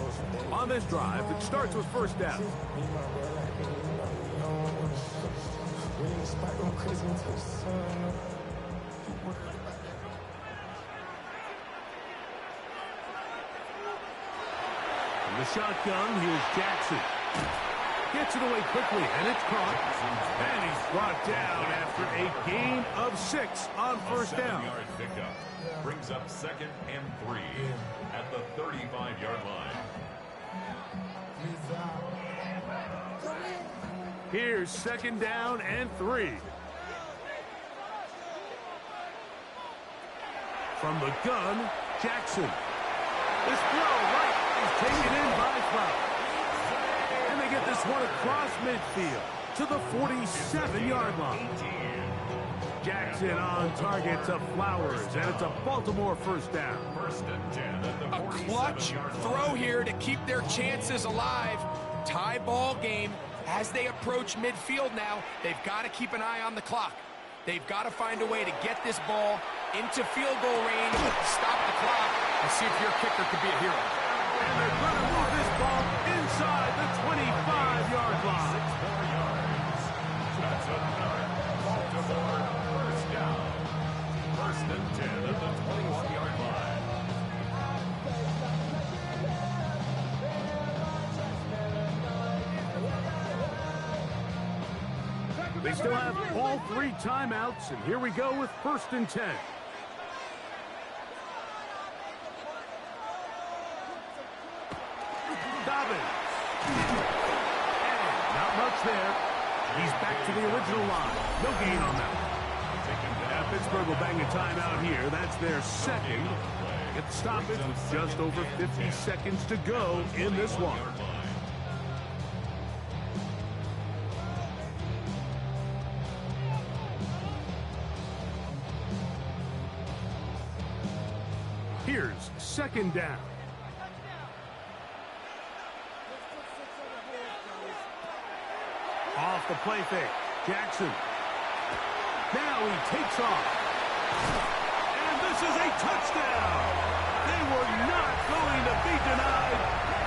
on this drive that starts with first down. In the shotgun, here's Jackson. Gets it away quickly, and it's caught. And he's brought down after a gain of 6 on first down. Brings up 2nd and 3 at the 35-yard line. Here's 2nd down and 3. From the gun, Jackson. This throw right is taken in by Flowers. And they get this one across midfield to the 47-yard line. Jackson on target to Flowers, and it's a Baltimore first down. A clutch throw here to keep their chances alive. Tie ball game as they approach midfield now. They've got to keep an eye on the clock. They've got to find a way to get this ball into field goal range, stop the clock, and see if your kicker could be a hero. And they're going to move this ball inside the 25-yard line. That's another Baltimore first down. 1st and 10 at the 21-yard line. They still have all 3 timeouts, and here we go with 1st and 10. Dobbins. And not much there. He's back to the original line. No gain on that one. Now Pittsburgh will bang a timeout here. That's their 2nd. Get the stoppage with just over 50 seconds to go in this one. Here's 2nd down. Off the play fake. Jackson. Now he takes off. And this is a touchdown. They were not going to be denied.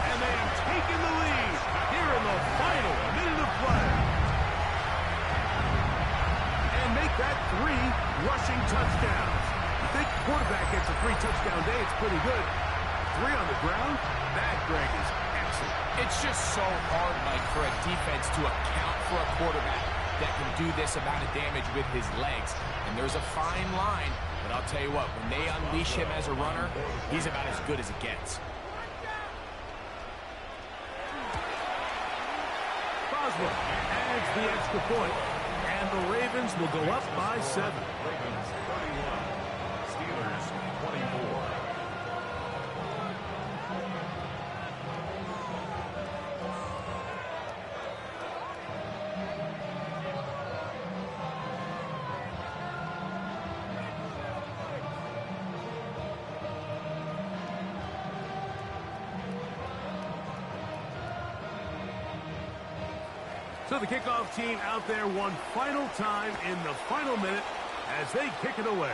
And they have taken the lead here in the final minute of play. And make that 3 rushing touchdowns. I think quarterback gets a 3-touchdown day. It's pretty good. 3 on the ground. That, Greg, is excellent. It's just so hard, Mike, for a defense to account for a quarterback that can do this amount of damage with his legs. And there's a fine line, but I'll tell you what, when they unleash him as a runner, he's about as good as it gets. Boswell adds the extra point, and the Ravens will go up by 7. Ravens 31, Steelers 24. So the kickoff team out there one final time in the final minute as they kick it away.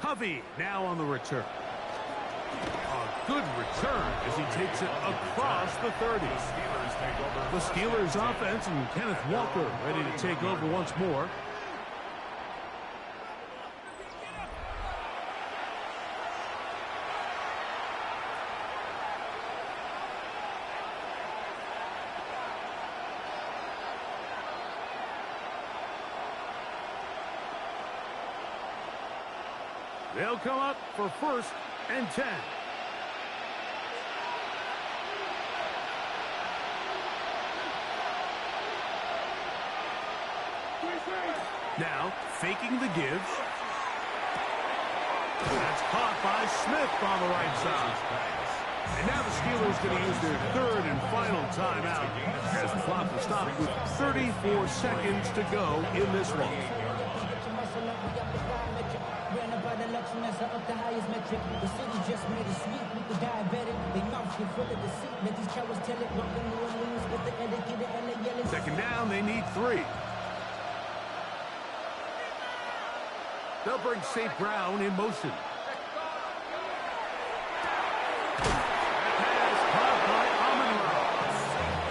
Covey now on the return. A good return as he takes it across the 30. The Steelers offense and Kenneth Walker ready to take over once more. They'll come up for 1st and 10. Now, faking the give. That's caught by Smith on the right side. And now the Steelers going to use their 3rd and final timeout as the clock will stop with 34 seconds to go in this one. Second down, they need 3. They'll bring St. Brown in motion. Pass caught by Amon-Ra.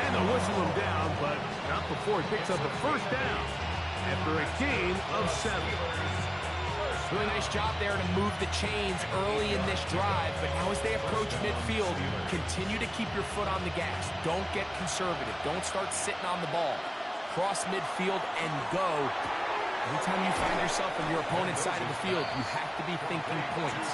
And they'll whistle him down, but not before he picks up a 1st down after a gain of 7. Really nice job there to move the chains early in this drive, but now as they approach midfield, continue to keep your foot on the gas. Don't get conservative. Don't start sitting on the ball. Cross midfield and go. Anytime you find yourself on your opponent's side of the field, you have to be thinking points.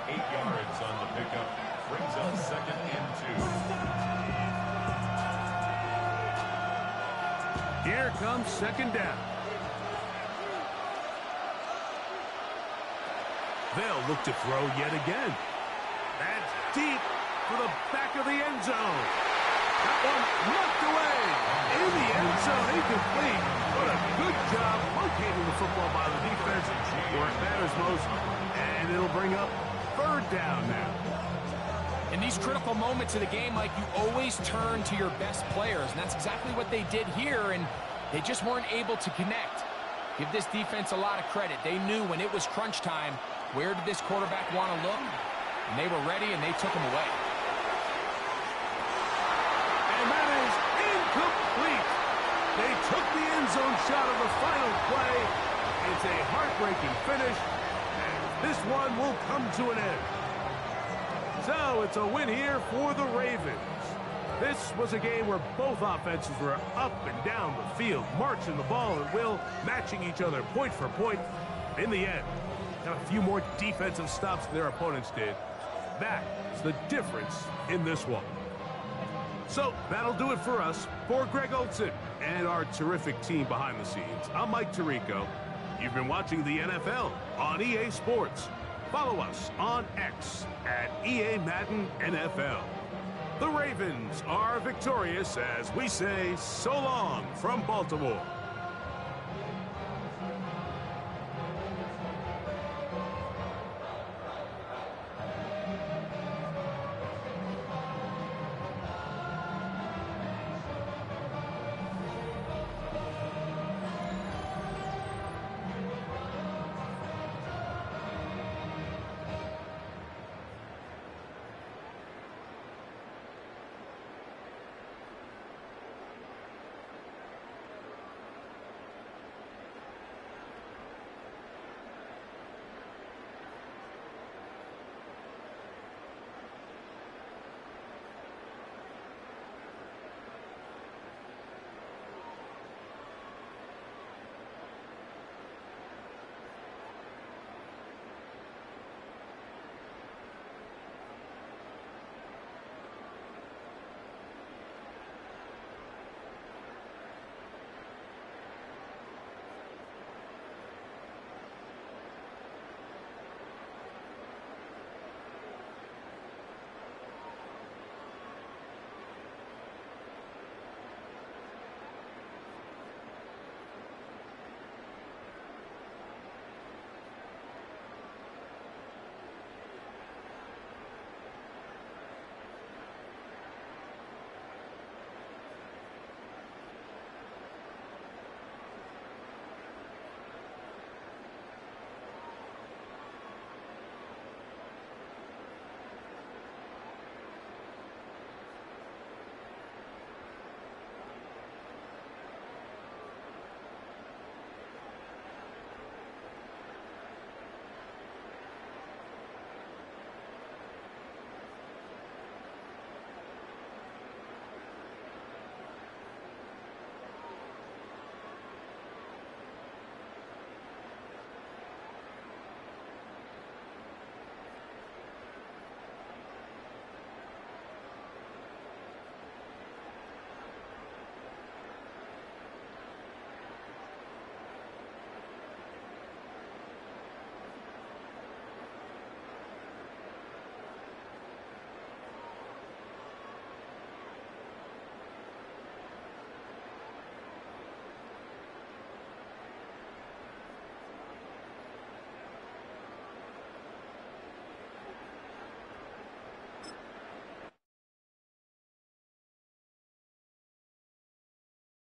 8 yards on the pickup. Brings up 2nd and 2. Here comes 2nd down. They'll look to throw yet again. That's deep for the back of the end zone. That one knocked away in the end zone, incomplete. What a good job locating the football by the defense where it matters most. And it'll bring up 3rd down now. In these critical moments of the game, Mike, you always turn to your best players, and that's exactly what they did here, and they just weren't able to connect. Give this defense a lot of credit. They knew when it was crunch time, where did this quarterback want to look, and they were ready, and they took him away. And that is incomplete. They took the end zone shot of the final play. It's a heartbreaking finish, and this one will come to an end. So it's a win here for the Ravens. This was a game where both offenses were up and down the field, marching the ball at will, matching each other point for point. In the end, got a few more defensive stops than their opponents did. That is the difference in this one. So that'll do it for us. For Greg Olson and our terrific team behind the scenes, I'm Mike Tirico. You've been watching the NFL on EA Sports. Follow us on X at EA Madden NFL. The Ravens are victorious as we say so long from Baltimore.